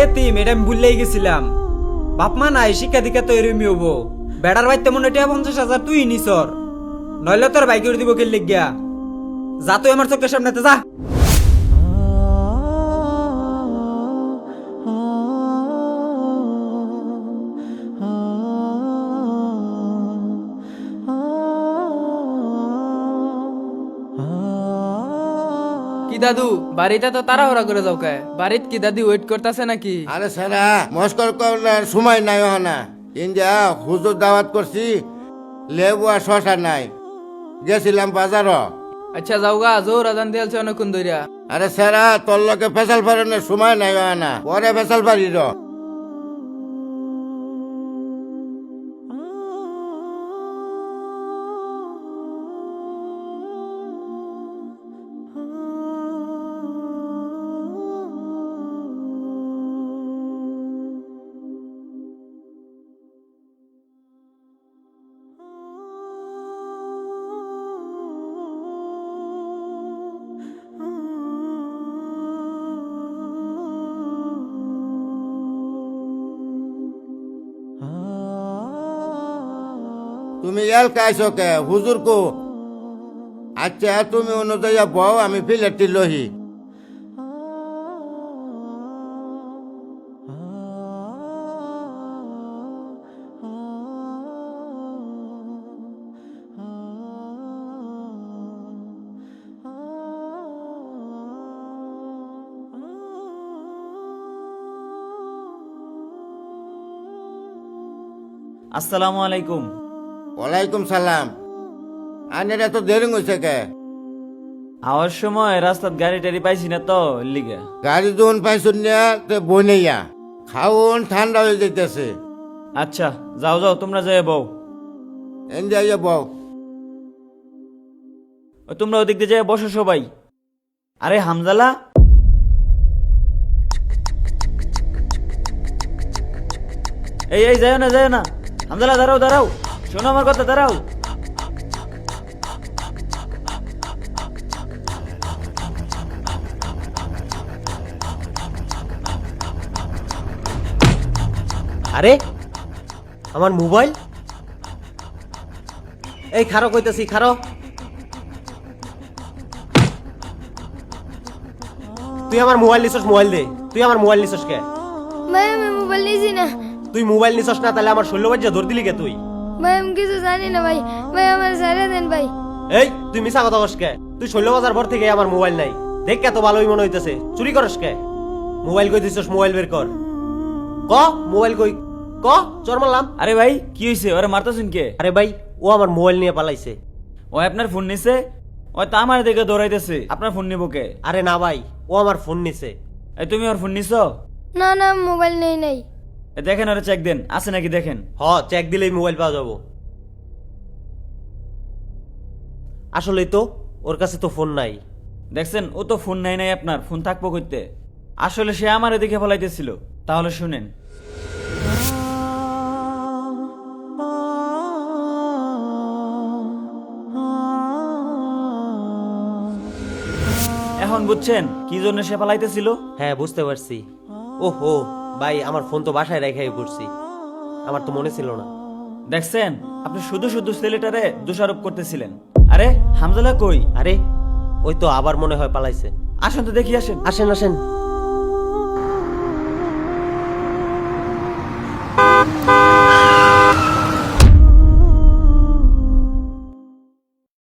এতিম, এটা আমি ভুললেই গেছিলাম। বাপ মা নাই, শিক্ষা দীক্ষা তো এরমই হবো। বেড়ার বাইতে মনে হয় 50,000 তুই নিসর, নইলে তোর বাইক করে দিব কে লিখিয়া। যা তুই আমার চোখের সামনেতে যা। কি দাদু বাড়িতে তো তাড়াহুড়া করে যাও কে? বাড়িত কি দাদি ওয়েট করতেছে নাকি? আরে সারা মস্কর করার সময় নাই না। ইন্ডিয়া হুজুর দাওয়াত করছি, লেবু আর শশা নাই, গেছিলাম বাজার। আচ্ছা যাও গা, জোর আজান দিয়েছে অনেকক্ষণ ধরিয়া। আরে সারা তোর লোকে ফেসাল ফারানোর সময় নাই না, পরে ফেসাল পারি র। তুমি এলকা আইসো কে? হুজুর কো? আচ্ছা তুমি অনুযায়ী বউ, আমি প্লেটটি লহি। আসসালামু আলাইকুম। ওয়ালাইকুম সালাম। আনের এত দেরি হয়েছে কে? আওয়ার সময় রাস্তাত গাড়ি টাড়ি পাইছি না তো লিগে। গাড়ি যখন পাইছুন না তে বনেইয়া খাওন ঠান্ডা হয়ে যাইতেছে। আচ্ছা যাও যাও, তোমরা যাই বউ। এনজাইয়া বউ। তোমরা ওদিক দিয়ে যাই বসো সবাই। আরে হামজালা, এই এই যায় না যায় না। হামজালা দাঁড়াও দাঁড়াও, শোনো আমার কথা, দাঁড়াও। আরে আমার মোবাইল, এই খারো কইতেছি খারো। তুই আমার মোবাইল নিছস, মোবাইল দে। তুই আমার মোবাইল নিছস কে? ভাই আমি মোবাইল নিয়েছি না। তুই মোবাইল নিছস না, তাহলে আমার শৈলবাজ্যা ধর দিলি কে তুই? ভাই আমি কিছু জানি না ভাই, ভাই আমার ছেড়ে দেন ভাই। এই তুই মিছা কথা কস কে? তুই শৈলবাজার ভর থেকে আমার মোবাইল নাই, দেখ কে তো ভালোই মনে হইতেছে। চুরি করস কে? মোবাইল কই দিছস? মোবাইল বের কর। ক মোবাইল কই? ক চর মারলাম। আরে ভাই কি হয়েছে? ওরে মারতেছেন কে? আরে ভাই ও আমার মোবাইল নিয়ে পালাইছে। ও আপনার ফোন নিছে? ও তো আমার দিকে দৌড়াইতেছে, আপনার ফোন নিব কে? আরে না ভাই, ও আমার ফোন নিছে। এই তুমি ওর ফোন নিছো? না না মোবাইল নেই নাই। দেখেন ওরা চেক দেন, আছে নাকি দেখেন। হ চেক দিলেই মোবাইল পাওয়া যাবো। আসলেই তো ওর কাছে তো ফোন নাই। দেখছেন, ও তো ফোন নাই নাই, আপনার ফোন থাকবো কইতে। আসলে সে আমার এদিকে ফলাইতেছিল। তাহলে শুনেন, এখন বুঝছেন কি জন্য সে পালাইতেছিল? হ্যাঁ বুঝতে পারছি। ওহো ভাই আমার ফোন তো বাসায় রেখেই পড়ছি, আমার তো মনে ছিল না। দেখছেন, আপনি শুধু শুধু ছেলেটারে দোষারোপ করতেছিলেন। আরে হামজালা কই? আরে ওই তো আবার মনে হয় পালাইছে। আসেন তো দেখি, আসেন। আসেন আসেন।